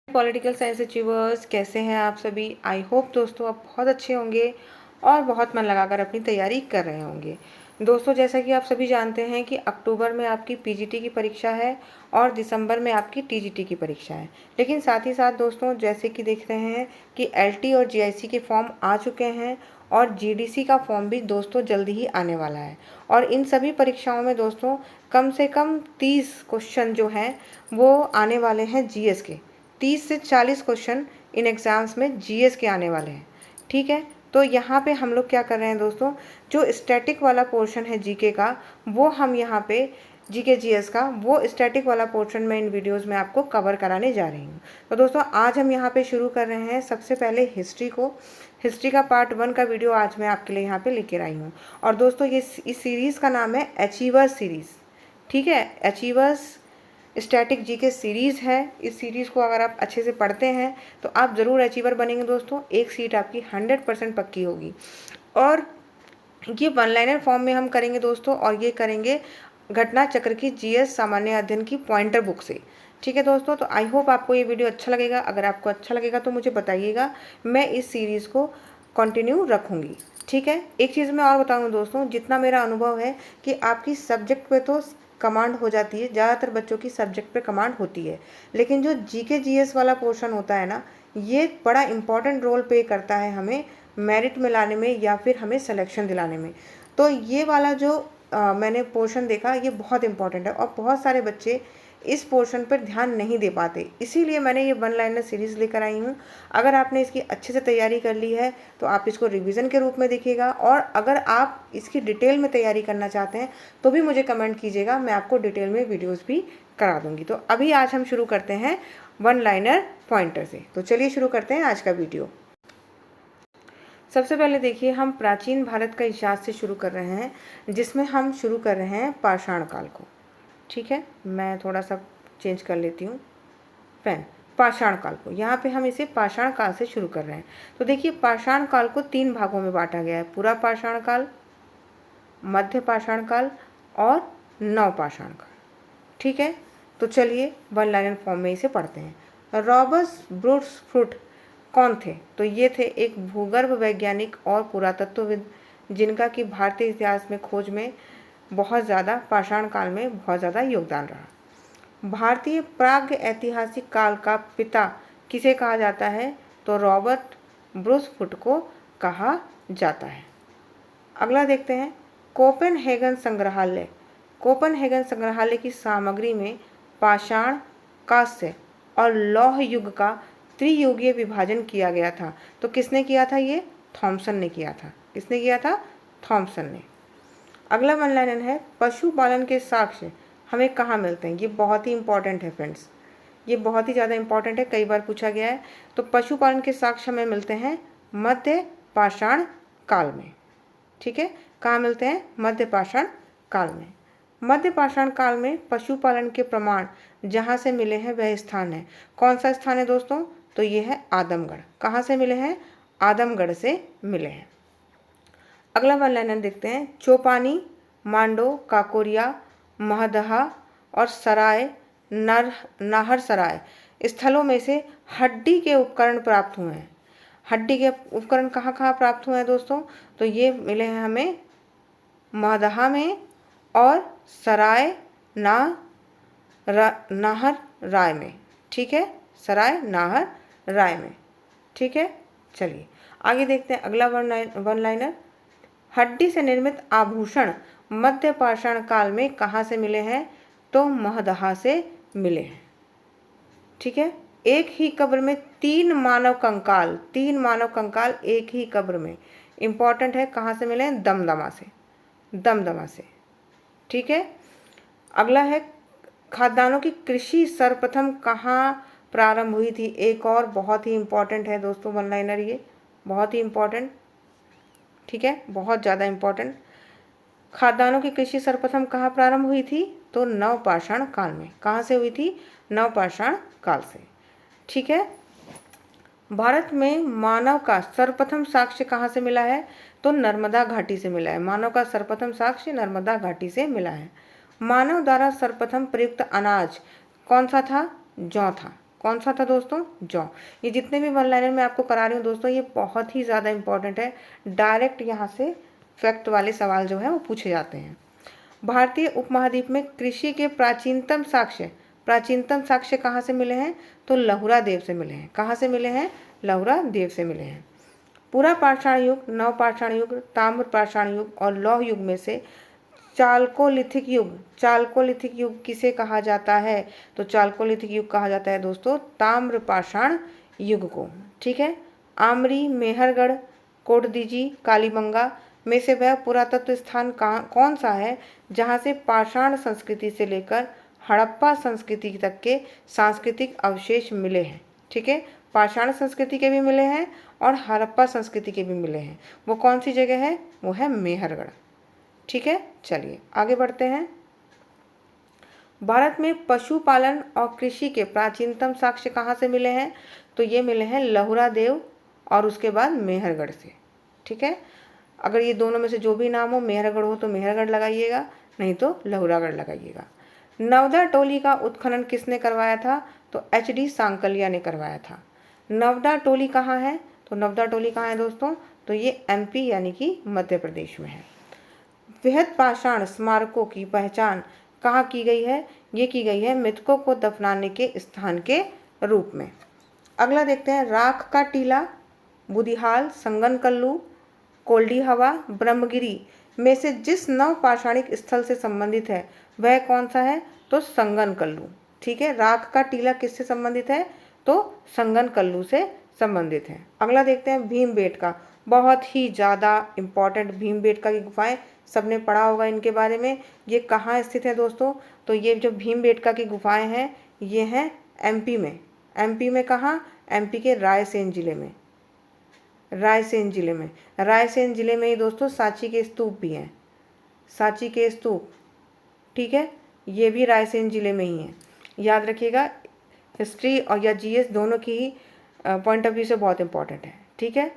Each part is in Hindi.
पॉलिटिकल साइंस अचीवर्स, कैसे हैं आप सभी। आई होप दोस्तों आप बहुत अच्छे होंगे और बहुत मन लगाकर अपनी तैयारी कर रहे होंगे। दोस्तों जैसा कि आप सभी जानते हैं कि अक्टूबर में आपकी पीजीटी की परीक्षा है और दिसंबर में आपकी टीजीटी की परीक्षा है। लेकिन साथ ही साथ दोस्तों जैसे कि देख रहे हैं कि एलटी और जीआईसी के फॉर्म आ चुके हैं और जीडीसी का फॉर्म भी दोस्तों जल्दी ही आने वाला है। और इन सभी परीक्षाओं में दोस्तों कम से कम 30 क्वेश्चन जो हैं वो आने वाले हैं जीएस के। 30 से 40 क्वेश्चन इन एग्ज़ाम्स में जीएस के आने वाले हैं। ठीक है, तो यहाँ पे हम लोग क्या कर रहे हैं दोस्तों, जो स्टैटिक वाला पोर्शन है जीके का वो हम यहाँ पे जीके जीएस का वो स्टैटिक वाला पोर्शन में इन वीडियोस में आपको कवर कराने जा रही हूँ। तो दोस्तों आज हम यहाँ पे शुरू कर रहे हैं सबसे पहले हिस्ट्री को। हिस्ट्री का पार्ट 1 का वीडियो आज मैं आपके लिए यहाँ पे लेकर आई हूँ। और दोस्तों ये इस सीरीज़ का नाम है अचीवर्स सीरीज़। ठीक है, अचीवर्स स्टैटिक जीके सीरीज़ है। इस सीरीज़ को अगर आप अच्छे से पढ़ते हैं तो आप ज़रूर अचीवर बनेंगे दोस्तों। एक सीट आपकी 100% पक्की होगी। और ये वन लाइनर फॉर्म में हम करेंगे दोस्तों, और ये करेंगे घटना चक्र की जीएस सामान्य अध्ययन की पॉइंटर बुक से। ठीक है दोस्तों, तो आई होप आपको ये वीडियो अच्छा लगेगा। अगर आपको अच्छा लगेगा तो मुझे बताइएगा, मैं इस सीरीज़ को कंटिन्यू रखूँगी। ठीक है, एक चीज़ मैं और बताऊँ दोस्तों, जितना मेरा अनुभव है कि आपकी सब्जेक्ट पे तो कमांड हो जाती है, ज़्यादातर बच्चों की सब्जेक्ट पे कमांड होती है, लेकिन जो जीके जीएस वाला पोर्शन होता है ना, ये बड़ा इंपॉर्टेंट रोल प्ले करता है हमें मेरिट में लाने में या फिर हमें सिलेक्शन दिलाने में। तो ये वाला जो मैंने पोर्शन देखा ये बहुत इंपॉर्टेंट है और बहुत सारे बच्चे इस पोर्शन पर ध्यान नहीं दे पाते, इसीलिए मैंने ये वन लाइनर सीरीज़ लेकर आई हूँ। अगर आपने इसकी अच्छे से तैयारी कर ली है तो आप इसको रिवीजन के रूप में देखिएगा, और अगर आप इसकी डिटेल में तैयारी करना चाहते हैं तो भी मुझे कमेंट कीजिएगा, मैं आपको डिटेल में वीडियोज़ भी करा दूँगी। तो अभी आज हम शुरू करते हैं वन लाइनर पॉइंटर से। तो चलिए शुरू करते हैं आज का वीडियो। सबसे पहले देखिए, हम प्राचीन भारत का इतिहास से शुरू कर रहे हैं, जिसमें हम शुरू कर रहे हैं पाषाण काल को। ठीक है, मैं थोड़ा सा चेंज कर लेती हूँ पेन। पाषाण काल को, यहाँ पे हम इसे पाषाण काल से शुरू कर रहे हैं। तो देखिए, पाषाण काल को 3 भागों में बांटा गया है, पूरा पाषाण काल, मध्य पाषाण काल और नव पाषाण काल। ठीक है, तो चलिए वन लाइनर फॉर्म में इसे पढ़ते हैं। रॉबर्ट ब्रूस फ्रूट कौन थे? तो ये थे एक भूगर्भ वैज्ञानिक और पुरातत्वविद, जिनका कि भारतीय इतिहास में खोज में बहुत ज़्यादा, पाषाण काल में बहुत ज़्यादा योगदान रहा। भारतीय प्राग्ञ ऐतिहासिक काल का पिता किसे कहा जाता है? तो रॉबर्ट ब्रूस फ्रूट को कहा जाता है। अगला देखते हैं, कोपेनहेगन संग्रहालय। कोपेनहेगन संग्रहालय की सामग्री में पाषाण, कांस्य और लौह युग का त्रियुगीय विभाजन किया गया था। तो किसने किया था? ये थॉमसन ने किया था। किसने किया था? थॉमसन ने। अगला वन लाइनर है, पशुपालन के साक्ष्य हमें कहाँ मिलते हैं? ये बहुत ही इंपॉर्टेंट है फ्रेंड्स, ये बहुत ही ज़्यादा इंपॉर्टेंट है, कई बार पूछा गया है। तो पशुपालन के साक्ष्य हमें मिलते हैं मध्य पाषाण काल में। ठीक है, कहाँ मिलते हैं? मध्य पाषाण काल में। मध्य पाषाण काल में पशुपालन के प्रमाण जहाँ से मिले हैं वह स्थान है, कौन सा स्थान है दोस्तों? तो ये है आदमगढ़। कहाँ से मिले हैं? आदमगढ़ से मिले हैं। अगला वन लाइनर देखते हैं, चौपानी, मांडो, काकोरिया, महदहा और सराय नाहर सराय स्थलों में से हड्डी के उपकरण प्राप्त हुए हैं। हड्डी के उपकरण कहाँ कहाँ प्राप्त हुए हैं दोस्तों? तो ये मिले हैं हमें महदहा में और सराय नाहर राय में। ठीक है, सराय नाहर राय में। ठीक है, चलिए आगे देखते हैं। अगला वन लाइनर, हड्डी से निर्मित आभूषण मध्य पाषाण काल में कहाँ से मिले हैं? तो महदहा से मिले हैं। ठीक है, एक ही कब्र में 3 मानव कंकाल, 3 मानव कंकाल एक ही कब्र में। इंपॉर्टेंट है, कहाँ से मिले हैं? दमदमा से, दमदमा से। ठीक है, अगला है, खाद्यान्नों की कृषि सर्वप्रथम कहाँ प्रारंभ हुई थी? एक और बहुत ही इंपॉर्टेंट है दोस्तों वन लाइनर, ये बहुत ही इंपॉर्टेंट। ठीक है, बहुत ज़्यादा इंपॉर्टेंट। खाद्यान्नों की कृषि सर्वप्रथम कहाँ प्रारंभ हुई थी? तो नवपाषाण काल में। कहाँ से हुई थी? नवपाषाण काल से। ठीक है, भारत में मानव का सर्वप्रथम साक्ष्य कहाँ से मिला है? तो नर्मदा घाटी से मिला है। मानव का सर्वप्रथम साक्ष्य नर्मदा घाटी से मिला है। मानव द्वारा सर्वप्रथम प्रयुक्त अनाज कौन सा था? जौ था। कौन सा था दोस्तों? जौ। ये जितने भी वन लाइनर मैं आपको करा रही हूँ दोस्तों, ये बहुत ही ज़्यादा इंपॉर्टेंट है। डायरेक्ट यहाँ से फैक्ट वाले सवाल जो है वो पूछे जाते हैं। भारतीय उपमहाद्वीप में कृषि के प्राचीनतम साक्ष्य कहाँ से मिले हैं? तो लहुरा देव से मिले हैं। कहाँ से मिले हैं? लहुरा देव से मिले हैं। पूरा पाषाण युग, नव पाषाण युग, ताम्र पाषाण युग और लौह युग में से चालकोलिथिक युग किसे कहा जाता है? तो चालकोलिथिक युग कहा जाता है दोस्तों ताम्र पाषाण युग को। ठीक है। आमरी, मेहरगढ़, कोटदीजी, कालीबंगा में से वह पुरातत्व स्थान कौन सा है जहाँ से पाषाण संस्कृति से लेकर हड़प्पा संस्कृति तक के सांस्कृतिक अवशेष मिले हैं? ठीक है, पाषाण संस्कृति के भी मिले हैं और हड़प्पा संस्कृति के भी मिले हैं। वो कौन सी जगह है? वो है मेहरगढ़। ठीक है, चलिए आगे बढ़ते हैं। भारत में पशुपालन और कृषि के प्राचीनतम साक्ष्य कहाँ से मिले हैं? तो ये मिले हैं लहुरा देव और उसके बाद मेहरगढ़ से। ठीक है, अगर ये दोनों में से जो भी नाम हो, मेहरगढ़ हो तो मेहरगढ़ लगाइएगा, नहीं तो लहुरागढ़ लगाइएगा। नवदा टोली का उत्खनन किसने करवाया था? तो HD सांकलिया ने करवाया था। नवदा टोली कहाँ है? तो नवदा टोली कहाँ है दोस्तों? तो ये MP यानी कि मध्य प्रदेश में है। वृहद पाषाण स्मारकों की पहचान कहाँ की गई है? ये की गई है मृतकों को दफनाने के स्थान के रूप में। अगला देखते हैं, राख का टीला, बुदिहाल, संगनकल्लू, कोल्डी हवा, ब्रह्मगिरी में से जिस नव पाषाणिक स्थल से संबंधित है वह कौन सा है? तो संगनकल्लू। ठीक है, राख का टीला किससे संबंधित है? तो संगनकल्लू से संबंधित है। अगला देखते हैं भीमबेटका, बहुत ही ज़्यादा इम्पॉर्टेंट भीमबेटका की गुफाएं, सबने पढ़ा होगा इनके बारे में। ये कहाँ स्थित है दोस्तों? तो ये जो भीमबेटका की गुफाएं हैं ये हैं MP में। MP में कहाँ? MP के रायसेन जिले में। रायसेन जिले में ही दोस्तों सांची के स्तूप भी हैं। सांची के स्तूप, ठीक है, ये भी रायसेन जिले में ही है। याद रखिएगा, हिस्ट्री और या GS दोनों की ही पॉइंट ऑफ व्यू से बहुत इंपॉर्टेंट है। ठीक है,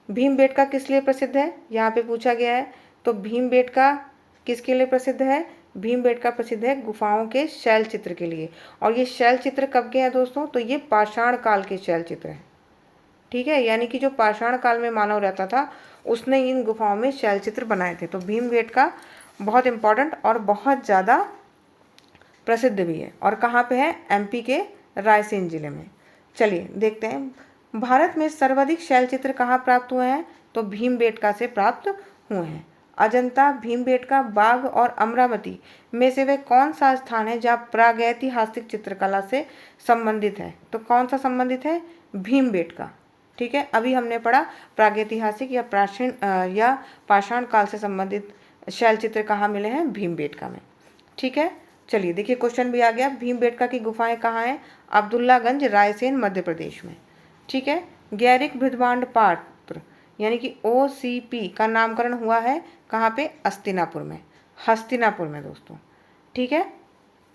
भीमबेटका किस लिए प्रसिद्ध है? यहाँ पे पूछा गया है। तो भीमबेटका किसके लिए प्रसिद्ध है? भीमबेटका प्रसिद्ध है गुफाओं के शैल चित्र के लिए। और ये शैल चित्र कब के हैं दोस्तों? तो ये पाषाण काल के शैल चित्र हैं। ठीक है, यानी कि जो पाषाण काल में मानव रहता था उसने इन गुफाओं में शैल चित्र बनाए थे। तो भीमबेटका बहुत इंपॉर्टेंट और बहुत ज़्यादा प्रसिद्ध भी है। और कहाँ पे है? MP के रायसेन जिले में। चलिए देखते हैं, भारत में सर्वाधिक शैल चित्र कहाँ प्राप्त हुए हैं? तो भीमबेटका से प्राप्त हुए हैं। अजंता, भीमबेटका, बाघ और अमरावती में से वह कौन सा स्थान है जहाँ प्रागैतिहासिक चित्रकला से संबंधित है? तो कौन सा संबंधित है? भीमबेटका। ठीक है, अभी हमने पढ़ा प्रागैतिहासिक या प्राचीन या पाषाण काल से संबंधित शैल चित्र कहाँ मिले हैं? भीमबेटका में। ठीक है, चलिए देखिए क्वेश्चन भी आ गया, भीमबेटका की गुफाएं कहाँ हैं? अब्दुल्लागंज, रायसेन, मध्य प्रदेश में। ठीक है, गैरिक बृहद्भांड पात्र यानी कि OCP का नामकरण हुआ है कहाँ पे? हस्तिनापुर में दोस्तों। ठीक है,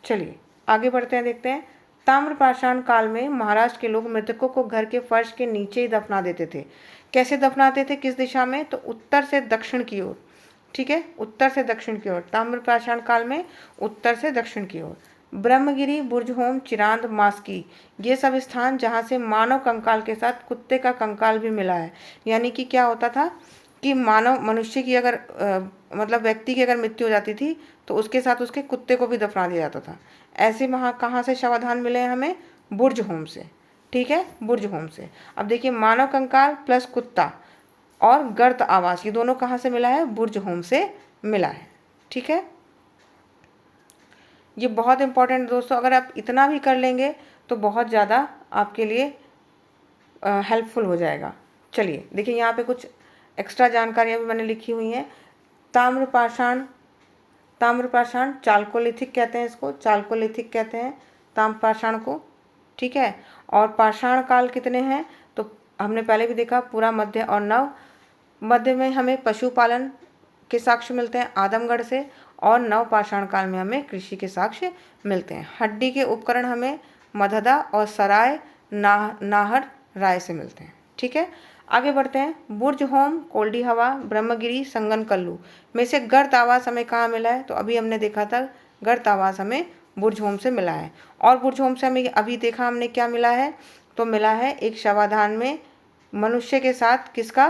चलिए आगे बढ़ते हैं, देखते हैं। ताम्रपाषाण काल में महाराष्ट्र के लोग मृतकों को घर के फर्श के नीचे ही दफना देते थे। कैसे दफनाते थे? किस दिशा में? तो उत्तर से दक्षिण की ओर। ठीक है, उत्तर से दक्षिण की ओर। ताम्रपाषाण काल में उत्तर से दक्षिण की ओर। ब्रह्मगिरी, बुर्जहोम, चिरांद, मास्की ये सब स्थान जहाँ से मानव कंकाल के साथ कुत्ते का कंकाल भी मिला है। यानी कि क्या होता था कि मनुष्य की अगर मतलब व्यक्ति की अगर मृत्यु हो जाती थी तो उसके साथ उसके कुत्ते को भी दफना दिया जाता था। ऐसे वहाँ कहाँ से शवाधान मिले हैं हमें? बुर्जहोम से। ठीक है, बुर्जहोम से। अब देखिए, मानव कंकाल प्लस कुत्ता और गर्त आवास ये दोनों कहाँ से मिला है? बुर्जहोम से मिला है। ठीक है, ये बहुत इंपॉर्टेंट दोस्तों, अगर आप इतना भी कर लेंगे तो बहुत ज़्यादा आपके लिए हेल्पफुल हो जाएगा। चलिए देखिए, यहाँ पे कुछ एक्स्ट्रा जानकारियाँ भी मैंने लिखी हुई हैं। ताम्रपाषाण चालकोलिथिक कहते हैं, इसको चालकोलिथिक कहते हैं ताम्रपाषाण को। ठीक है, और पाषाण काल कितने हैं? तो हमने पहले भी देखा, पूरा, मध्य और नव। मध्य में हमें पशुपालन के साक्ष्य मिलते हैं आदमगढ़ से, और नव पाषाण काल में हमें कृषि के साक्ष्य मिलते हैं। हड्डी के उपकरण हमें मधदा और सराय नाहर राय से मिलते हैं। ठीक है, आगे बढ़ते हैं। बुर्जहोम, कोल्डी हवा, ब्रह्मगिरी, संगनकल्लू में से गर्त आवास हमें कहाँ मिला है? तो अभी हमने देखा था गर्त आवास हमें बुरझोम से मिला है। और बुरझोम से हमें अभी देखा हमने क्या मिला है, तो मिला है एक शवाधान में मनुष्य के साथ किसका,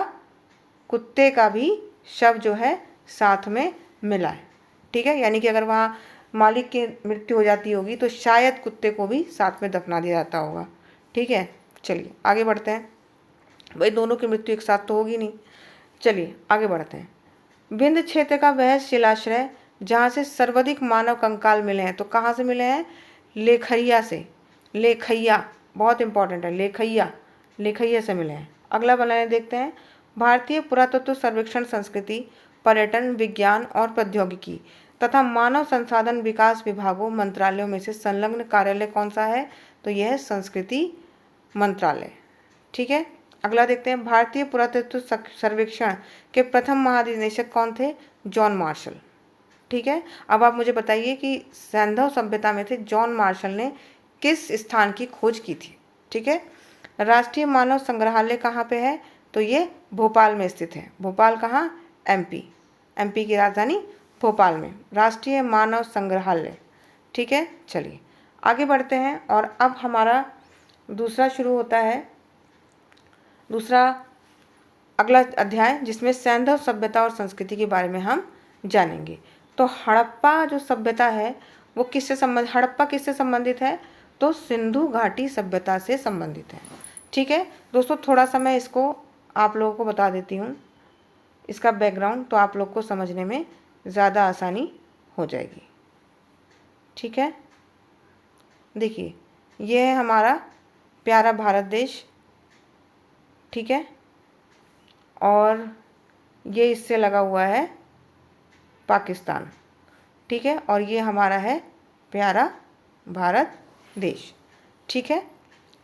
कुत्ते का भी शव जो है साथ में मिला है। ठीक है, यानी कि अगर वहाँ मालिक की मृत्यु हो जाती होगी तो शायद कुत्ते को भी साथ में दफना दिया जाता होगा। ठीक है, चलिए आगे बढ़ते हैं। भाई दोनों की मृत्यु एक साथ तो होगी नहीं। चलिए आगे बढ़ते हैं। विंध्य क्षेत्र का वह शिलाश्रय जहाँ से सर्वाधिक मानव कंकाल मिले हैं, तो कहाँ से मिले हैं, लेखैया से। लेखैया बहुत इंपॉर्टेंट है, लेखैया, लेखैया से मिले हैं। अगला बनाने देखते हैं। भारतीय पुरातत्व सर्वेक्षण संस्कृति, पर्यटन, विज्ञान और प्रौद्योगिकी तथा मानव संसाधन विकास विभागों मंत्रालयों में से संलग्न कार्यालय कौन सा है, तो यह है संस्कृति मंत्रालय। ठीक है, अगला देखते हैं। भारतीय पुरातत्व सर्वेक्षण के प्रथम महानिदेशक कौन थे, जॉन मार्शल। ठीक है, अब आप मुझे बताइए कि सैंधव सभ्यता में थे जॉन मार्शल ने किस स्थान की खोज की थी। ठीक है, राष्ट्रीय मानव संग्रहालय कहाँ पे है, तो ये भोपाल में स्थित है। भोपाल कहाँ, एमपी, एमपी की राजधानी भोपाल में राष्ट्रीय मानव संग्रहालय। ठीक है, चलिए आगे बढ़ते हैं। और अब हमारा दूसरा शुरू होता है, दूसरा अगला अध्याय, जिसमें सैंधव सभ्यता और संस्कृति के बारे में हम जानेंगे। तो हड़प्पा जो सभ्यता है वो किससे संबंधित, हड़प्पा किससे संबंधित है, तो सिंधु घाटी सभ्यता से संबंधित है। ठीक है दोस्तों, थोड़ा सा मैं इसको आप लोगों को बता देती हूँ, इसका बैकग्राउंड, तो आप लोग को समझने में ज़्यादा आसानी हो जाएगी। ठीक है, देखिए ये है हमारा प्यारा भारत देश। ठीक है, और ये इससे लगा हुआ है पाकिस्तान। ठीक है, और ये हमारा है प्यारा भारत देश। ठीक है,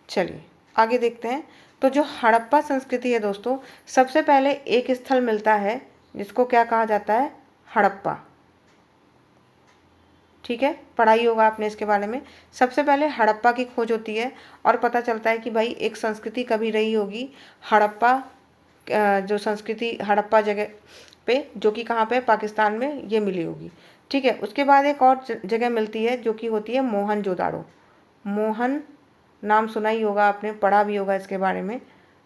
चलिए आगे देखते हैं। तो जो हड़प्पा संस्कृति है दोस्तों, सबसे पहले एक स्थल मिलता है जिसको क्या कहा जाता है, हड़प्पा। ठीक है, पढ़ाई होगा आपने इसके बारे में। सबसे पहले हड़प्पा की खोज होती है और पता चलता है कि भाई एक संस्कृति कभी रही होगी हड़प्पा, जो संस्कृति हड़प्पा जगह पे, जो कि कहाँ पे, पाकिस्तान में ये मिली होगी। ठीक है, उसके बाद एक और जगह मिलती है जो कि होती है मोहनजोदाड़ो। मोहन नाम सुना ही होगा आपने, पढ़ा भी होगा इसके बारे में,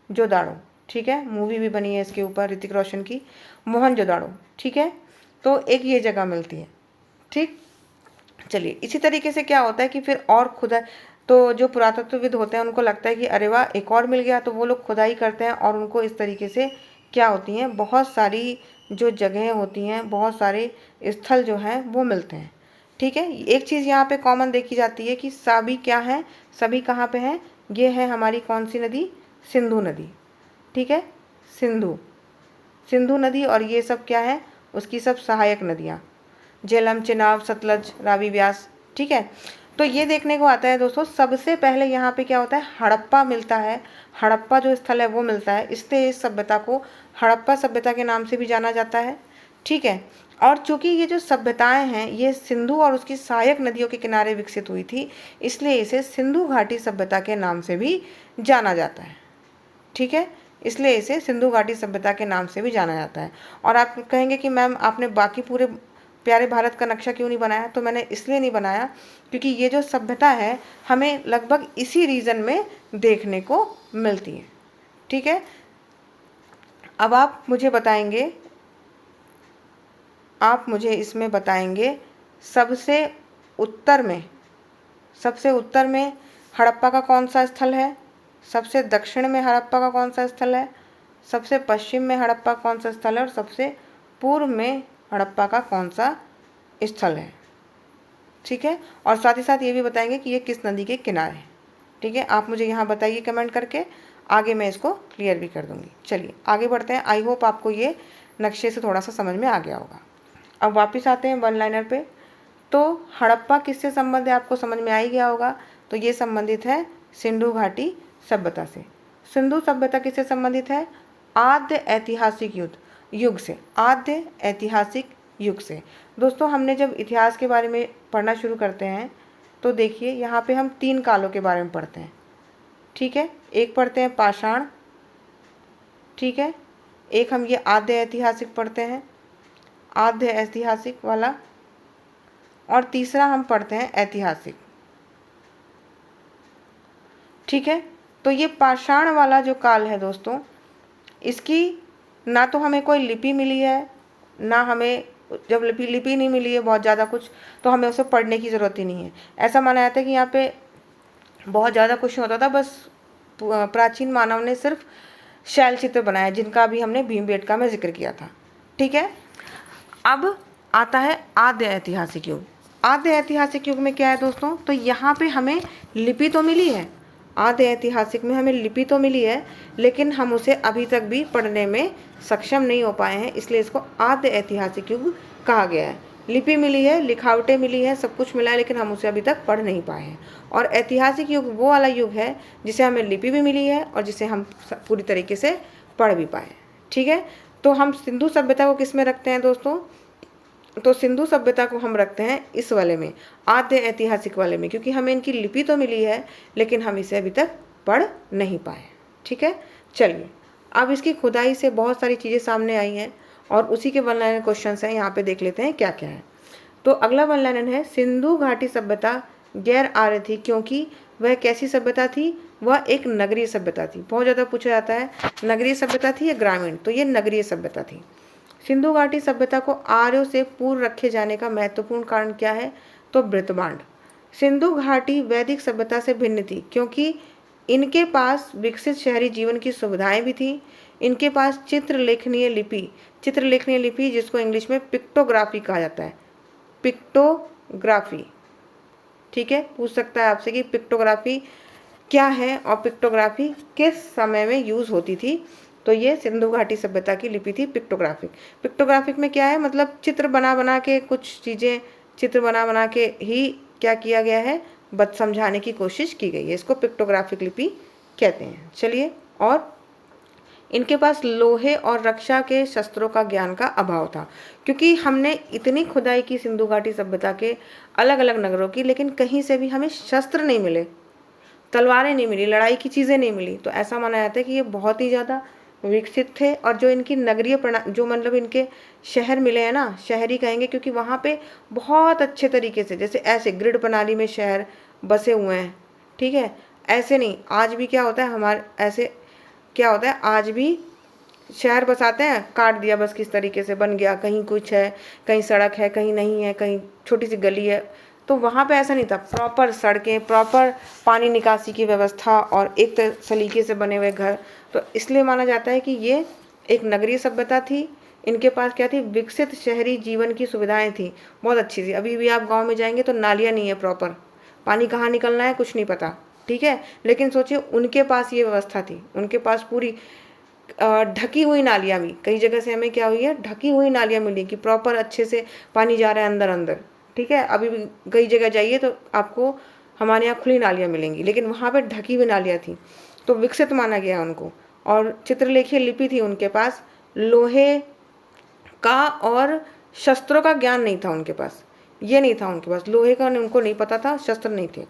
जोदाड़ो। ठीक है, मूवी भी बनी है इसके ऊपर ऋतिक रोशन की, मोहनजोदाड़ो। ठीक है, तो एक ये जगह मिलती है। ठीक, चलिए इसी तरीके से क्या होता है कि फिर और खुदा, तो जो पुरातत्वविद होते हैं उनको लगता है कि अरे वाह एक और मिल गया, तो वो लोग खुदाई करते हैं और उनको इस तरीके से क्या होती हैं, बहुत सारी जो जगहें होती हैं, बहुत सारे स्थल जो हैं वो मिलते हैं। ठीक है, एक चीज़ यहाँ पे कॉमन देखी जाती है कि सभी क्या हैं, सभी कहाँ पे हैं, ये है हमारी कौन सी नदी, सिंधु नदी। ठीक है, सिंधु, सिंधु नदी, और ये सब क्या है, उसकी सब सहायक नदियाँ, झेलम, चिनाब, सतलज, रावी, व्यास। ठीक है, तो ये देखने को आता है दोस्तों, सबसे पहले यहाँ पे क्या होता है, हड़प्पा मिलता है। हड़प्पा जो स्थल है वो मिलता है, इसलिए इस सभ्यता को हड़प्पा सभ्यता के नाम से भी जाना जाता है। ठीक है, और चूंकि ये जो सभ्यताएं हैं ये सिंधु और उसकी सहायक नदियों के किनारे विकसित हुई थी, इसलिए इसे सिंधु घाटी सभ्यता के नाम से भी जाना जाता है। ठीक है, इसलिए इसे सिंधु घाटी सभ्यता के नाम से भी जाना जाता है। और आप कहेंगे कि मैम आपने बाकी पूरे प्यारे भारत का नक्शा क्यों नहीं बनाया, तो मैंने इसलिए नहीं बनाया क्योंकि ये जो सभ्यता है हमें लगभग इसी रीजन में देखने को मिलती है। ठीक है, अब आप मुझे बताएंगे, आप मुझे इसमें बताएंगे सबसे उत्तर में, सबसे उत्तर में हड़प्पा का कौन सा स्थल है, सबसे दक्षिण में हड़प्पा का कौन सा स्थल है, सबसे पश्चिम में हड़प्पा कौन सा स्थल है, और सबसे पूर्व में हड़प्पा का कौन सा स्थल है। ठीक है, और साथ ही साथ ये भी बताएंगे कि ये किस नदी के किनारे है। ठीक है, आप मुझे यहाँ बताइए कमेंट करके, आगे मैं इसको क्लियर भी कर दूँगी। चलिए आगे बढ़ते हैं। आई होप आपको ये नक्शे से थोड़ा सा समझ में आ गया होगा। अब वापस आते हैं वन लाइनर पे। तो हड़प्पा किससे संबंधित है, आपको समझ में आ ही गया होगा। तो ये संबंधित है सिंधु घाटी सभ्यता से। सिंधु सभ्यता किससे संबंधित है, आद्य ऐतिहासिक युग से, आद्य ऐतिहासिक युग से। दोस्तों हमने जब इतिहास के बारे में पढ़ना शुरू करते हैं तो देखिए यहाँ पे हम 3 कालों के बारे में पढ़ते हैं। ठीक है, एक पढ़ते हैं पाषाण, ठीक है, एक हम ये आद्य ऐतिहासिक पढ़ते हैं, आद्य ऐतिहासिक वाला, और तीसरा हम पढ़ते हैं ऐतिहासिक। ठीक है, तो ये पाषाण वाला जो काल है दोस्तों, इसकी ना तो हमें कोई लिपि मिली है, ना हमें, जब लिपि नहीं मिली है बहुत ज़्यादा कुछ, तो हमें उसे पढ़ने की ज़रूरत ही नहीं है। ऐसा माना जाता है कि यहाँ पे बहुत ज़्यादा कुछ नहीं होता था, बस प्राचीन मानव ने सिर्फ शैल चित्र बनाया, जिनका अभी हमने भीमबेटका में जिक्र किया था। ठीक है, अब आता है आद्य ऐतिहासिक युग। आद्य ऐतिहासिक युग में क्या है दोस्तों, तो यहाँ पे हमें लिपि तो मिली है, आद्य ऐतिहासिक में हमें लिपि तो मिली है, लेकिन हम उसे अभी तक भी पढ़ने में सक्षम नहीं हो पाए हैं, इसलिए इसको आद्य ऐतिहासिक युग कहा गया है। लिपि मिली है, लिखावटें मिली है, सब कुछ मिला है, लेकिन हम उसे अभी तक पढ़ नहीं पाए हैं। और ऐतिहासिक युग वो वाला युग है जिसे हमें लिपि भी मिली है और जिसे हम पूरी तरीके से पढ़ भी पाए। ठीक है, तो हम सिंधु सभ्यता को किस में रखते हैं दोस्तों, तो सिंधु सभ्यता को हम रखते हैं इस वाले में, आद्य ऐतिहासिक वाले में, क्योंकि हमें इनकी लिपि तो मिली है लेकिन हम इसे अभी तक पढ़ नहीं पाए। ठीक है, चलिए अब इसकी खुदाई से बहुत सारी चीज़ें सामने आई हैं और उसी के वन लाइनर क्वेश्चन हैं, यहाँ पे देख लेते हैं क्या क्या है। तो अगला वन लाइनर है, सिंधु घाटी सभ्यता गैर आर्य थी क्योंकि वह कैसी सभ्यता थी, वह एक नगरीय सभ्यता थी। बहुत ज़्यादा पूछा जाता है नगरीय सभ्यता थी या ग्रामीण, तो ये नगरीय सभ्यता थी। सिंधु घाटी सभ्यता को आर्यों से पूर्व रखे जाने का महत्वपूर्ण कारण क्या है, तो वृत्तबांड। सिंधु घाटी वैदिक सभ्यता से भिन्न थी क्योंकि इनके पास विकसित शहरी जीवन की सुविधाएं भी थी। इनके पास चित्रलेखनीय लिपि जिसको इंग्लिश में पिक्टोग्राफी कहा जाता है, पिक्टोग्राफी। ठीक है, पूछ सकता है आपसे कि पिक्टोग्राफी क्या है और पिक्टोग्राफी किस समय में यूज़ होती थी, तो ये सिंधु घाटी सभ्यता की लिपि थी पिक्टोग्राफिक में क्या है, मतलब चित्र बना के कुछ चीज़ें चित्र बना के ही क्या किया गया है, समझाने की कोशिश की गई है, इसको पिक्टोग्राफिक लिपि कहते हैं। चलिए, और इनके पास लोहे और रक्षा के शस्त्रों का ज्ञान का अभाव था, क्योंकि हमने इतनी खुदाई की सिंधु घाटी सभ्यता के अलग अलग नगरों की, लेकिन कहीं से भी हमें शस्त्र नहीं मिले, तलवारें नहीं मिली, लड़ाई की चीज़ें नहीं मिली, तो ऐसा माना जाता है कि ये बहुत ही ज़्यादा विकसित थे। और जो इनकी नगरीय जो मतलब इनके शहर मिले हैं ना, शहरी कहेंगे क्योंकि वहाँ पे बहुत अच्छे तरीके से, जैसे ऐसे ग्रिड प्रणाली में शहर बसे हुए हैं। ठीक है, ऐसे नहीं, आज भी क्या होता है हमारे, ऐसे क्या होता है आज भी शहर बसाते हैं, काट दिया बस, किस तरीके से बन गया, कहीं कुछ है, कहीं सड़क है, कहीं नहीं है, कहीं छोटी सी गली है, तो वहाँ पे ऐसा नहीं था, प्रॉपर सड़कें, प्रॉपर पानी निकासी की व्यवस्था और एक सलीके से बने हुए घर। तो इसलिए माना जाता है कि ये एक नगरीय सभ्यता थी। इनके पास क्या थी, विकसित शहरी जीवन की सुविधाएं थी, बहुत अच्छी थी। अभी भी आप गांव में जाएंगे तो नालियाँ नहीं है प्रॉपर, पानी कहाँ निकलना है कुछ नहीं पता। ठीक है, लेकिन सोचिए उनके पास ये व्यवस्था थी, उनके पास पूरी ढकी हुई नालियाँ भी, कई जगह से हमें क्या हुई है, ढकी हुई नालियाँ मिली कि प्रॉपर अच्छे से पानी जा रहा है अंदर अंदर। ठीक है, अभी भी कई जगह जाइए तो आपको हमारे यहाँ खुली नालियाँ मिलेंगी, लेकिन वहाँ पे ढकी हुई नालियाँ थी, तो विकसित माना गया उनको। और चित्रलेखीय लिपि थी उनके पास, लोहे का और शस्त्रों का ज्ञान नहीं था उनके पास, ये नहीं था उनके पास, लोहे का उनको नहीं पता था, शस्त्र नहीं थे।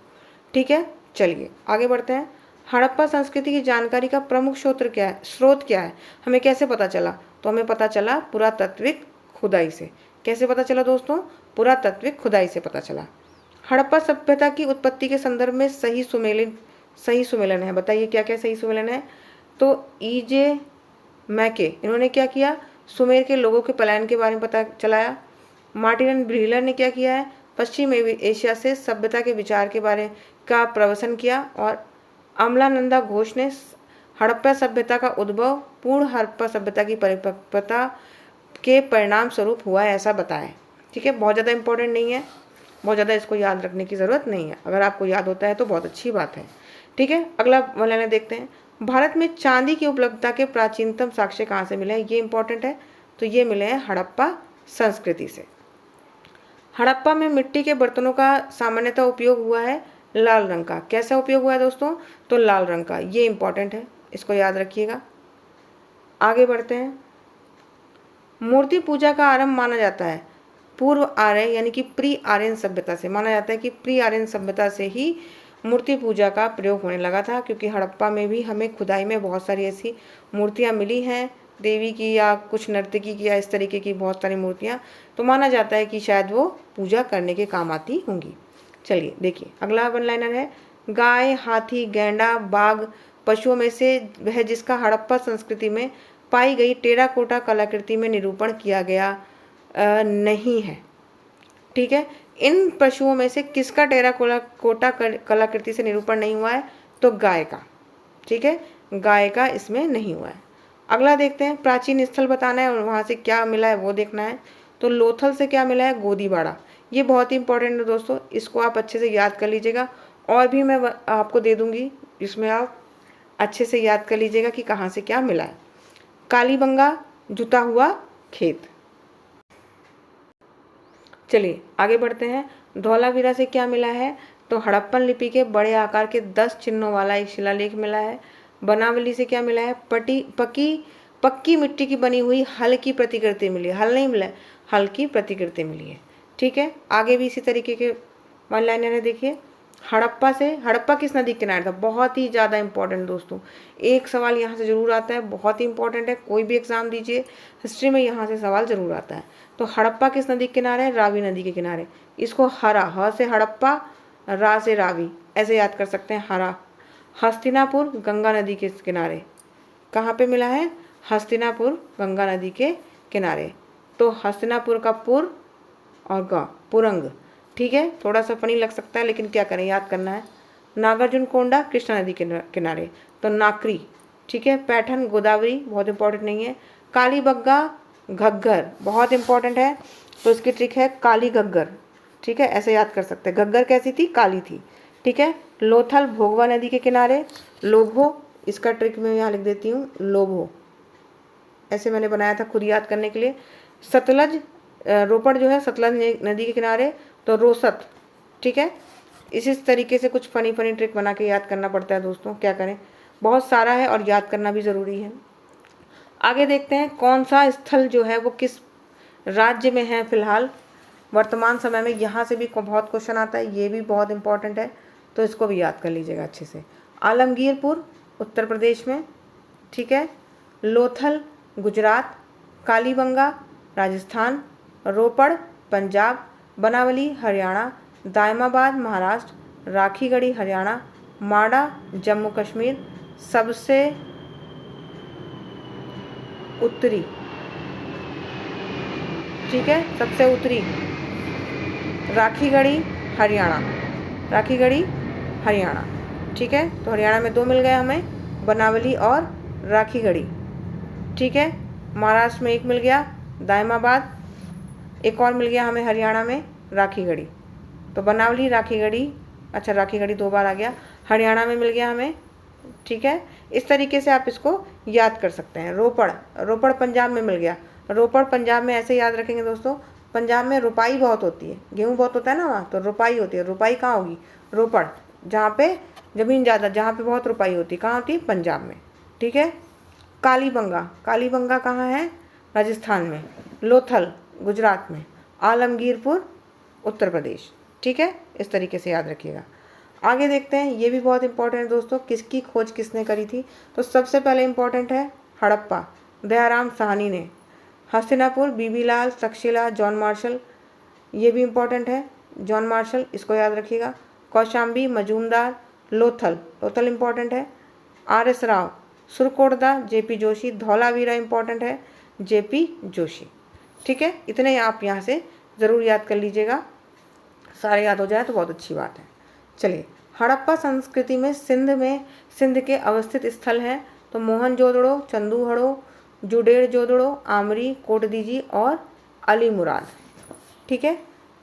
ठीक है, चलिए आगे बढ़ते हैं। हड़प्पा संस्कृति की जानकारी का प्रमुख स्रोत क्या है, हमें कैसे पता चला, तो हमें पता चला पुरातात्विक खुदाई से। कैसे पता चला दोस्तों, पुरातात्विक खुदाई से पता चला। हड़प्पा सभ्यता की उत्पत्ति के संदर्भ में सही सुमेलन है, बताइए क्या क्या सही सुमेलन है। तो ईजे मैके, इन्होंने क्या किया, सुमेर के लोगों के पलायन के बारे में पता चलाया। मार्टिन ब्रीलर ने क्या किया है, पश्चिम एशिया से सभ्यता के विचार के बारे का प्रवचन किया। और अमलानंदा घोष ने हड़प्पा सभ्यता का उद्भव पूर्ण हड़प्पा सभ्यता की परिपक्वता के परिणाम स्वरूप हुआ है, ऐसा बताया। ठीक है, बहुत ज़्यादा इंपॉर्टेंट नहीं है, बहुत ज़्यादा इसको याद रखने की ज़रूरत नहीं है, अगर आपको याद होता है तो बहुत अच्छी बात है। ठीक है, अगला वाला देखते हैं। भारत में चांदी की उपलब्धता के प्राचीनतम साक्ष्य कहाँ से मिले हैं, ये इंपॉर्टेंट है, तो ये मिले हैं हड़प्पा संस्कृति से। हड़प्पा में मिट्टी के बर्तनों का सामान्यतः उपयोग हुआ है लाल रंग का। कैसा उपयोग हुआ है दोस्तों, तो लाल रंग का, ये इंपॉर्टेंट है, इसको याद रखिएगा। आगे बढ़ते हैं। मूर्ति पूजा का आरंभ माना जाता है पूर्व आर्य यानी कि प्री आर्यन सभ्यता से। माना जाता है कि प्री आर्यन सभ्यता से ही मूर्ति पूजा का प्रयोग होने लगा था, क्योंकि हड़प्पा में भी हमें खुदाई में बहुत सारी ऐसी मूर्तियाँ मिली हैं देवी की या कुछ नर्तकी की या इस तरीके की बहुत सारी मूर्तियाँ, तो माना जाता है कि शायद वो पूजा करने के काम आती होंगी। चलिए देखिए अगला वन लाइनर है, गाय, हाथी, गैंडा, बाघ पशुओं में से वह जिसका हड़प्पा संस्कृति में पाई गई टेराकोटा कलाकृति में निरूपण किया गया नहीं है। ठीक है, इन पशुओं में से किसका टेराकोटा कलाकृति से निरूपण नहीं हुआ है? तो गाय का। ठीक है, गाय का इसमें नहीं हुआ है। अगला देखते हैं, प्राचीन स्थल बताना है और वहाँ से क्या मिला है वो देखना है। तो लोथल से क्या मिला है? गोदीबाड़ा। ये बहुत ही इंपॉर्टेंट है दोस्तों, इसको आप अच्छे से याद कर लीजिएगा। और भी मैं आपको दे दूंगी, इसमें आप अच्छे से याद कर लीजिएगा कि कहाँ से क्या मिला है। कालीबंगा, जुता हुआ खेत। चलिए आगे बढ़ते हैं, धौलावीरा से क्या मिला है? तो हड़प्पन लिपि के बड़े आकार के 10 चिन्हों वाला एक शिलालेख मिला है। बनावली से क्या मिला है? पक्की मिट्टी की बनी हुई हल की प्रतिकृति मिली है। हल नहीं मिला है, हल की प्रतिकृति मिली है। ठीक है, आगे भी इसी तरीके के वन लाइनर है। देखिए हड़प्पा से, हड़प्पा किस नदी के किनारे था? बहुत ही ज़्यादा इंपॉर्टेंट दोस्तों, एक सवाल यहाँ से जरूर आता है, बहुत ही इंपॉर्टेंट है, कोई भी एग्जाम दीजिए हिस्ट्री में यहाँ से सवाल जरूर आता है। तो हड़प्पा किस नदी के किनारे है? रावी नदी के किनारे। इसको हरा, ह से हड़प्पा, रा से रावी, ऐसे याद कर सकते हैं, हरा। हस्तिनापुर गंगा नदी के किनारे। कहाँ पे मिला है? हस्तिनापुर गंगा नदी के किनारे। तो हस्तिनापुर का पुर और ग, पुरंग। ठीक है, थोड़ा सा फनी लग सकता है लेकिन क्या करें, याद करना है। नागार्जुन कोंडा कृष्णा नदी के किनारे, तो नाकरी। ठीक है, पैठन गोदावरी, बहुत इंपॉर्टेंट नहीं है। कालीबंगा घग्गर, बहुत इंपॉर्टेंट है, तो इसकी ट्रिक है काली घग्गर। ठीक है, ऐसे याद कर सकते हैं। घग्गर कैसी थी? काली थी। ठीक है, लोथल भोगवा नदी के किनारे। लोभो, इसका ट्रिक मैं यहाँ लिख देती हूँ, लोभो, ऐसे मैंने बनाया था खुद याद करने के लिए। सतलज, रोपड़ जो है सतलज नदी के किनारे, तो रोसत। ठीक है, इसी तरीके से कुछ फनी ट्रिक बना के याद करना पड़ता है दोस्तों, क्या करें, बहुत सारा है और याद करना भी ज़रूरी है। आगे देखते हैं, कौन सा स्थल जो है वो किस राज्य में है फिलहाल वर्तमान समय में। यहाँ से भी बहुत क्वेश्चन आता है, ये भी बहुत इंपॉर्टेंट है, तो इसको भी याद कर लीजिएगा अच्छे से। आलमगीरपुर उत्तर प्रदेश में। ठीक है, लोथल गुजरात, कालीबंगा राजस्थान, रोपड़ पंजाब, बनावली हरियाणा, दायमाबाद महाराष्ट्र, राखीगढ़ी हरियाणा, माडा जम्मू कश्मीर, सबसे उत्तरी। ठीक है, सबसे उत्तरी राखीगढ़ी हरियाणा, राखीगढ़ी हरियाणा। ठीक है, तो हरियाणा में 2 मिल गए हमें, बनावली और राखीगढ़ी। ठीक है, महाराष्ट्र में 1 मिल गया, दायमाबाद। एक और मिल गया हमें हरियाणा में, राखीगढ़ी। तो बनावली राखीगढ़ी, अच्छा राखीगढ़ी 2 बार आ गया, हरियाणा में मिल गया हमें। ठीक है, इस तरीके से आप इसको याद कर सकते हैं। रोपड़, रोपड़ पंजाब में मिल गया। रोपड़ पंजाब में ऐसे याद रखेंगे दोस्तों, पंजाब में रुपाई बहुत होती है, गेहूँ बहुत होता है ना वहाँ, तो रुपाई होती है। रुपाई कहाँ होगी? रोपड़, जहाँ पे ज़मीन ज़्यादा, जहाँ पे बहुत रुपाई होती है, कहाँ होती है? पंजाब में। ठीक है, कालीबंगा, कालीबंगा कहाँ है? राजस्थान में। लोथल गुजरात में। आलमगीरपुर उत्तर प्रदेश। ठीक है, इस तरीके से याद रखिएगा। आगे देखते हैं, ये भी बहुत इंपॉर्टेंट है दोस्तों, किसकी खोज किसने करी थी। तो सबसे पहले इंपॉर्टेंट है हड़प्पा, दयाराम साहनी ने। हस्तिनापुर बीबीलाल तक्षशिला जॉन मार्शल, ये भी इंपॉर्टेंट है, जॉन मार्शल, इसको याद रखिएगा। कौशाम्बी मजूमदार, लोथल, लोथल इंपॉर्टेंट है, RS Rao, Surkotada JP Joshi, Dholavira important है, JP जोशी। ठीक है, इतने आप यहाँ से ज़रूर याद कर लीजिएगा, सारे याद हो जाए तो बहुत अच्छी बात है। चलिए, हड़प्पा संस्कृति में सिंध के अवस्थित स्थल हैं, तो मोहनजोदड़ो, चंदूहड़ो, जुडेरजोदड़ो, आमरी, कोटदीजी और अलीमुराद। ठीक है,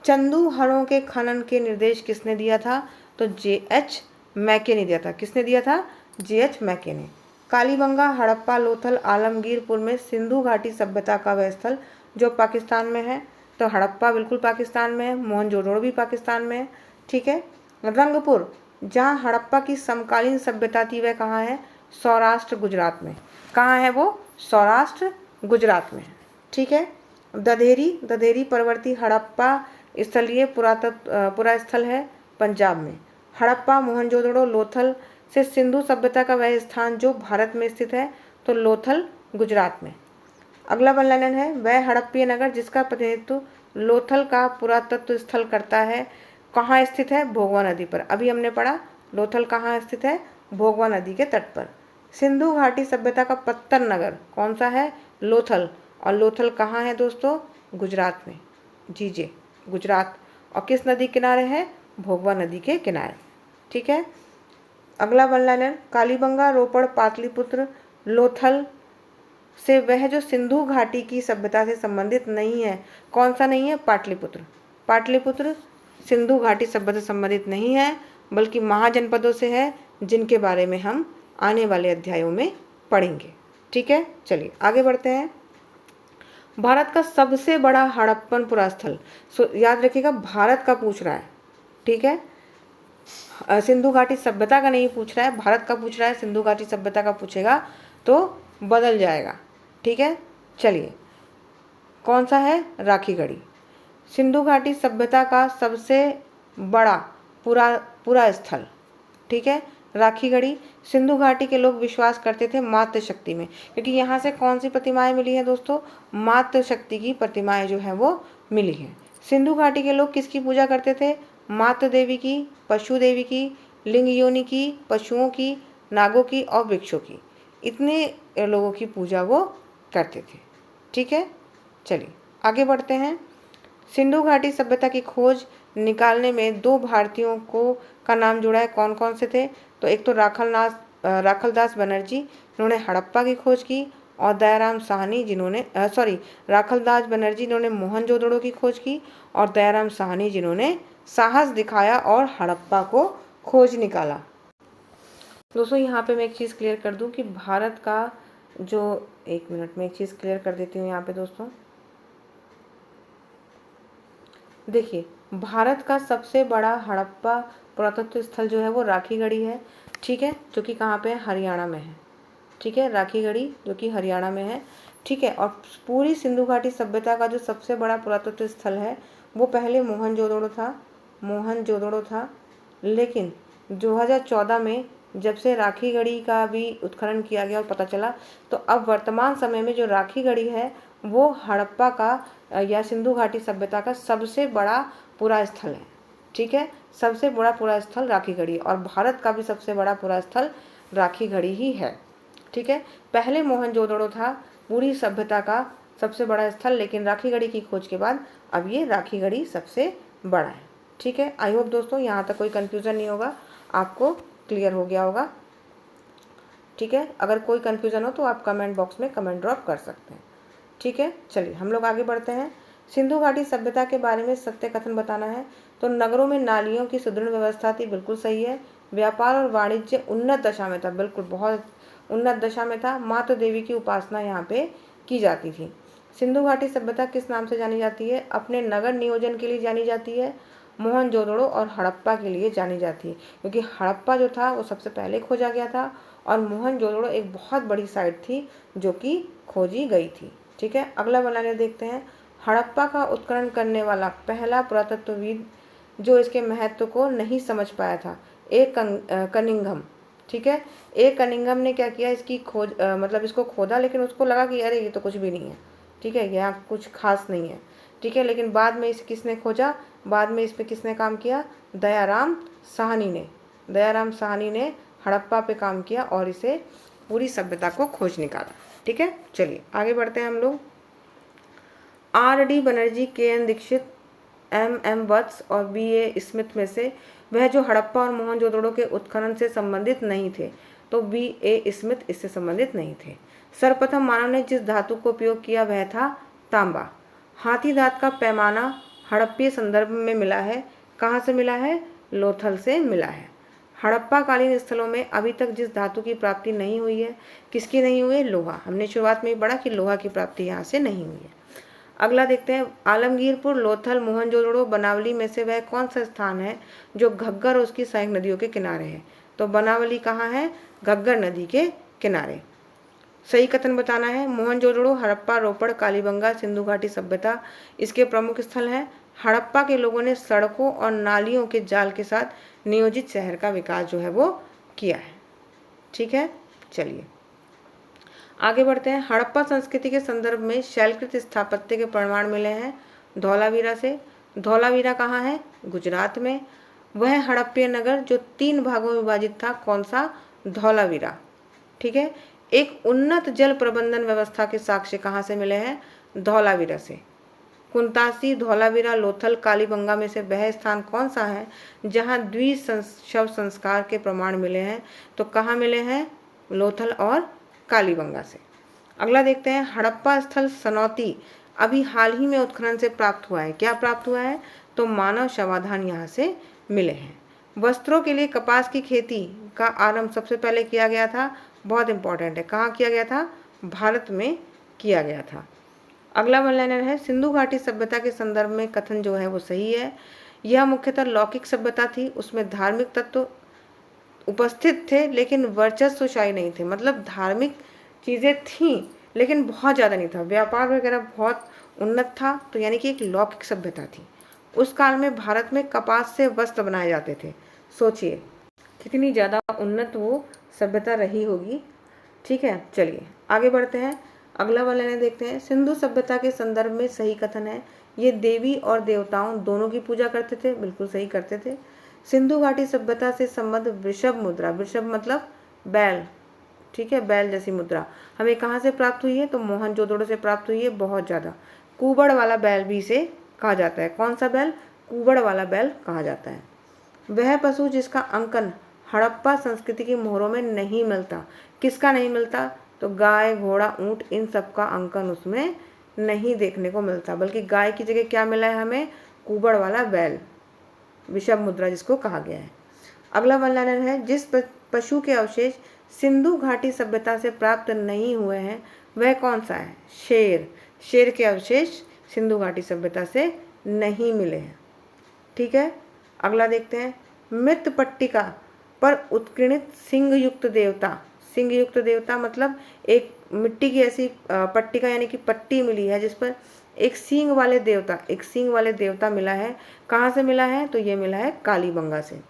चंदूहड़ों के खनन के निर्देश किसने दिया था? तो JH मैके ने दिया था। किसने दिया था? JH मैके ने। कालीबंगा, हड़प्पा, लोथल, आलमगीरपुर में सिंधु घाटी सभ्यता का वह स्थल जो पाकिस्तान में है, तो हड़प्पा बिल्कुल पाकिस्तान में है, मोहनजोदड़ो भी पाकिस्तान में है। ठीक है, रंगपुर, जहाँ हड़प्पा की समकालीन सभ्यता थी, वह कहाँ है? सौराष्ट्र गुजरात में। कहाँ है वो? सौराष्ट्र गुजरात में। ठीक है, दधेरी परवर्ती हड़प्पा स्थलीय पुरा स्थल है, पंजाब में। हड़प्पा, मोहनजोदड़ो, लोथल से सिंधु सभ्यता का वह स्थान जो भारत में स्थित है, तो लोथल गुजरात में। अगला वर्णन है, वह हड़प्पीय नगर जिसका प्रतिनिधित्व लोथल का पुरातत्व स्थल करता है, कहाँ स्थित है? भोगवा नदी पर। अभी हमने पढ़ा लोथल कहाँ स्थित है? भोगवा नदी के तट पर। सिंधु घाटी सभ्यता का पत्तन नगर कौन सा है? लोथल। और लोथल कहाँ है दोस्तों? गुजरात में। जी गुजरात। और किस नदी किनारे है? भोगवा नदी के किनारे। ठीक है। अगला वर्णन, कालीबंगा, रोपड़, पाटलिपुत्र, लोथल से वह जो सिंधु घाटी की सभ्यता से संबंधित नहीं है, कौन सा नहीं है? पाटलिपुत्र। पाटलिपुत्र सिंधु घाटी सभ्यता से संबंधित नहीं है, बल्कि महाजनपदों से है, जिनके बारे में हम आने वाले अध्यायों में पढ़ेंगे। ठीक है, चलिए आगे बढ़ते हैं। भारत का सबसे बड़ा हड़प्पन पुरास्थल, याद रखिएगा भारत का पूछ रहा है। ठीक है, सिंधु घाटी सभ्यता का नहीं पूछ रहा है, भारत का पूछ रहा है। सिंधु घाटी सभ्यता का पूछेगा तो बदल जाएगा। ठीक है, चलिए कौन सा है? राखीगढ़ी। सिंधु घाटी सभ्यता का सबसे बड़ा पूरा स्थल। ठीक है, राखीगढ़ी। सिंधु घाटी के लोग विश्वास करते थे मातृशक्ति में, क्योंकि यहाँ से कौन सी प्रतिमाएं मिली हैं दोस्तों? मातृशक्ति की प्रतिमाएं जो है वो मिली हैं। सिंधु घाटी के लोग किसकी पूजा करते थे? मातृ देवी की, पशु देवी की, लिंग योनि की, पशुओं की, नागों की और वृक्षों की। इतने लोगों की पूजा वो करते थे। ठीक है, चलिए आगे बढ़ते हैं। सिंधु घाटी सभ्यता की खोज निकालने में दो भारतीयों का नाम जुड़ा है। कौन कौन से थे? तो एक तो राखलदास बनर्जी, जिन्होंने हड़प्पा की खोज की, और दयाराम साहनी, जिन्होंने राखलदास बनर्जी जिन्होंने मोहनजोदड़ो की खोज की, और दयाराम साहनी जिन्होंने साहस दिखाया और हड़प्पा को खोज निकाला। दोस्तों यहाँ पे मैं एक चीज़ क्लियर कर दूं कि भारत का जो, एक मिनट में एक चीज़ क्लियर कर देती हूँ यहाँ पे दोस्तों। देखिए, भारत का सबसे बड़ा हड़प्पा पुरातत्व स्थल जो है वो राखीगढ़ी है। ठीक है, जो कि कहाँ पे है? हरियाणा में है। ठीक है, राखीगढ़ी जो कि हरियाणा में है। ठीक है, और पूरी सिंधु घाटी सभ्यता का जो सबसे बड़ा पुरातत्व स्थल है वो पहले मोहनजोदड़ो था, लेकिन 2014 में जब से राखीगढ़ी का भी उत्खनन किया गया और पता चला, तो अब वर्तमान समय में जो राखीगढ़ी है वो हड़प्पा का या सिंधु घाटी सभ्यता का सबसे बड़ा पुरा स्थल है। ठीक है, सबसे बड़ा पुरा स्थल राखीगढ़ी, और भारत का भी सबसे बड़ा पुरा स्थल राखीगढ़ी ही है। ठीक है, पहले मोहनजोदड़ो था पूरी सभ्यता का सबसे बड़ा स्थल, लेकिन राखीगढ़ी की खोज के बाद अब ये राखीगढ़ी सबसे बड़ा है। ठीक है, आई होप दोस्तों यहाँ तक कोई कन्फ्यूज़न नहीं होगा, आपको क्लियर हो गया होगा। ठीक है, अगर कोई कन्फ्यूज़न हो तो आप कमेंट बॉक्स में कमेंट ड्रॉप कर सकते हैं। ठीक है, चलिए हम लोग आगे बढ़ते हैं। सिंधु घाटी सभ्यता के बारे में सत्य कथन बताना है। तो नगरों में नालियों की सुदृढ़ व्यवस्था थी, बिल्कुल सही है। व्यापार और वाणिज्य उन्नत दशा में था, बिल्कुल बहुत उन्नत दशा में था। मातृ देवी की उपासना यहाँ पे की जाती थी। सिंधु घाटी सभ्यता किस नाम से जानी जाती है? अपने नगर नियोजन के लिए जानी जाती है, मोहनजोदड़ो और हड़प्पा के लिए जानी जाती है, क्योंकि हड़प्पा जो था वो सबसे पहले खोजा गया था, और मोहनजोदड़ो एक बहुत बड़ी साइट थी जो कि खोजी गई थी। ठीक है, अगला बनाने देखते हैं। हड़प्पा का उत्खनन करने वाला पहला पुरातत्वविद जो इसके महत्व को नहीं समझ पाया था, कनिंघम। ठीक है, कनिंघम ने क्या किया? इसकी खोज मतलब इसको खोदा, लेकिन उसको लगा कि अरे ये तो कुछ भी नहीं है। ठीक है, यहाँ कुछ खास नहीं है। ठीक है, लेकिन बाद में इसे किसने खोजा? बाद में इस पर किसने काम किया? दयाराम साहनी ने हड़प्पा पे काम किया और इसे पूरी सभ्यता को खोज निकाला। ठीक है, चलिए आगे बढ़ते हैं हम लोग। R.D. Banerjee, KN Dixit, M.M. वत्स और B.A. स्मिथ में से वह जो हड़प्पा और मोहनजोदड़ो के उत्खनन से संबंधित नहीं थे, तो B.A. स्मिथ इससे संबंधित नहीं थे। सर्वप्रथम मानव ने जिस धातु को उपयोग किया वह था तांबा। हाथी दांत का पैमाना हड़प्पीय संदर्भ में मिला है। कहाँ से मिला है? लोथल से मिला है। हड़प्पा कालीन स्थलों में अभी तक जिस धातु की प्राप्ति नहीं हुई है, किसकी नहीं हुई है? लोहा। हमने शुरुआत में ही पढ़ा कि लोहा की प्राप्ति यहाँ से नहीं हुई है। अगला देखते हैं, आलमगीरपुर, लोथल, मोहनजोदड़ो, बनावली में से वह कौन सा स्थान है जो घग्गर और उसकी सहायक नदियों के किनारे है? तो बनावली कहाँ है? घग्गर नदी के किनारे। सही कथन बताना है। मोहनजोदड़ो, हड़प्पा, रोपड़, कालीबंगा, सिंधु घाटी सभ्यता इसके प्रमुख स्थल हैं। हड़प्पा के लोगों ने सड़कों और नालियों के जाल के साथ नियोजित शहर का विकास जो है वो किया है। ठीक है, चलिए आगे बढ़ते हैं। हड़प्पा संस्कृति के संदर्भ में शैलकृत स्थापत्य के प्रमाण मिले हैं धौलावीरा से। धौलावीरा कहाँ है? गुजरात में। वह हड़प्पीय नगर जो 3 भागों में विभाजित था, कौन सा? धौलावीरा। ठीक है। एक उन्नत जल प्रबंधन व्यवस्था के साक्ष्य कहाँ से मिले हैं? धौलावीरा से। कुंतासी, धौलावीरा, लोथल, कालीबंगा में से वह स्थान कौन सा है जहाँ शव संस्कार के प्रमाण मिले हैं? तो कहाँ मिले हैं? लोथल और कालीबंगा से। अगला देखते हैं। हड़प्पा स्थल सनौती अभी हाल ही में उत्खनन से प्राप्त हुआ है। क्या प्राप्त हुआ है? तो मानव शवाधान यहाँ से मिले हैं। वस्त्रों के लिए कपास की खेती का आरंभ सबसे पहले किया गया था, बहुत इंपॉर्टेंट है, कहाँ किया गया था? भारत में किया गया था। अगला वन लाइनर है। सिंधु घाटी सभ्यता के संदर्भ में कथन जो है वो सही है। यह मुख्यतः लौकिक सभ्यता थी, उसमें धार्मिक तत्व उपस्थित थे लेकिन वर्चस्वशाही नहीं थे। मतलब धार्मिक चीज़ें थीं लेकिन बहुत ज़्यादा नहीं था, व्यापार वगैरह बहुत उन्नत था, तो यानी कि एक लौकिक सभ्यता थी। उस काल में भारत में कपास से वस्त्र बनाए जाते थे। सोचिए कितनी ज़्यादा उन्नत वो सभ्यता रही होगी। ठीक है, चलिए आगे बढ़ते हैं। अगला वाला ने देखते हैं। सिंधु सभ्यता के संदर्भ में सही कथन है। ये देवी और देवताओं दोनों की पूजा करते थे, बिल्कुल सही करते थे। सिंधु घाटी सभ्यता से संबंध वृषभ मुद्रा, वृषभ मतलब बैल, ठीक है, बैल जैसी मुद्रा हमें कहाँ से प्राप्त हुई है? तो मोहनजोदड़ो से प्राप्त हुई है, बहुत ज़्यादा। कुबड़ वाला बैल भी इसे कहा जाता है। कौन सा बैल? कुबड़ वाला बैल कहा जाता है। वह पशु जिसका अंकन हड़प्पा संस्कृति की मोहरों में नहीं मिलता। किसका नहीं मिलता? तो गाय, घोड़ा, ऊंट, इन सब का अंकन उसमें नहीं देखने को मिलता, बल्कि गाय की जगह क्या मिला है हमें? कुबड़ वाला बैल, वृषभ मुद्रा जिसको कहा गया है। अगला वन लाइनर है। जिस पशु के अवशेष सिंधु घाटी सभ्यता से प्राप्त नहीं हुए हैं वह कौन सा है? शेर। शेर के अवशेष सिंधु घाटी सभ्यता से नहीं मिले हैं। ठीक है, अगला देखते हैं। मृत पट्टिका पर उत्कीर्णित सिंह युक्त देवता। सिंह युक्त देवता मतलब एक मिट्टी की ऐसी पट्टिका यानी कि पट्टी मिली है जिस पर एक सींग वाले देवता, एक सींग वाले देवता मिला है। कहाँ से मिला है? तो ये मिला है कालीबंगा से।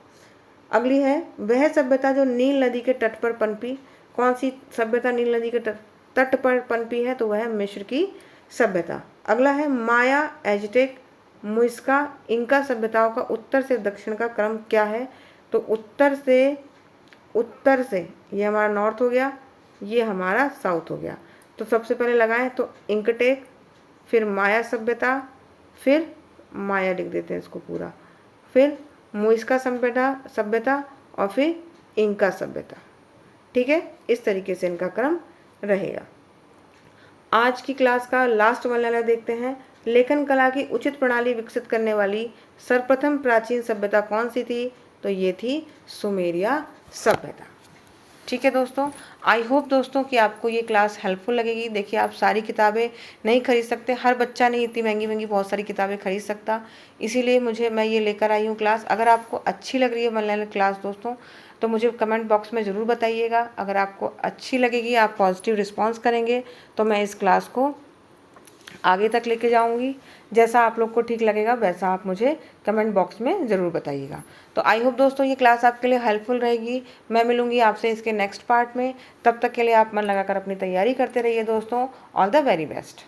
अगली है। वह सभ्यता जो नील नदी के तट पर पनपी। कौन सी सभ्यता नील नदी के तट पर पनपी है? तो वह मिस्र की सभ्यता। अगला है। माया, एजटेक, मुइस्का, इंका सभ्यताओं का उत्तर से दक्षिण का क्रम क्या है? तो उत्तर से ये हमारा नॉर्थ हो गया, ये हमारा साउथ हो गया। तो सबसे पहले लगाएं तो इंकटेक, फिर माया सभ्यता, फिर माया लिख देते हैं इसको पूरा, फिर मुइस्का सभ्यता और फिर इंका सभ्यता। ठीक है, इस तरीके से इनका क्रम रहेगा। आज की क्लास का लास्ट वाला देखते हैं। लेखन कला की उचित प्रणाली विकसित करने वाली सर्वप्रथम प्राचीन सभ्यता कौन सी थी? तो ये थी सुमेरिया सभ्यता। ठीक है दोस्तों, आई होप दोस्तों कि आपको ये क्लास हेल्पफुल लगेगी। देखिए आप सारी किताबें नहीं खरीद सकते, हर बच्चा नहीं इतनी महंगी महंगी बहुत सारी किताबें खरीद सकता, इसीलिए मैं ये लेकर आई हूँ क्लास। अगर आपको अच्छी लग रही है ऑनलाइन क्लास दोस्तों तो मुझे कमेंट बॉक्स में ज़रूर बताइएगा। अगर आपको अच्छी लगेगी, आप पॉजिटिव रिस्पॉन्स करेंगे तो मैं इस क्लास को आगे तक लेके जाऊंगी। जैसा आप लोग को ठीक लगेगा वैसा आप मुझे कमेंट बॉक्स में ज़रूर बताइएगा। तो आई होप दोस्तों ये क्लास आपके लिए हेल्पफुल रहेगी। मैं मिलूंगी आपसे इसके नेक्स्ट पार्ट में। तब तक के लिए आप मन लगाकर अपनी तैयारी करते रहिए दोस्तों। All the very best.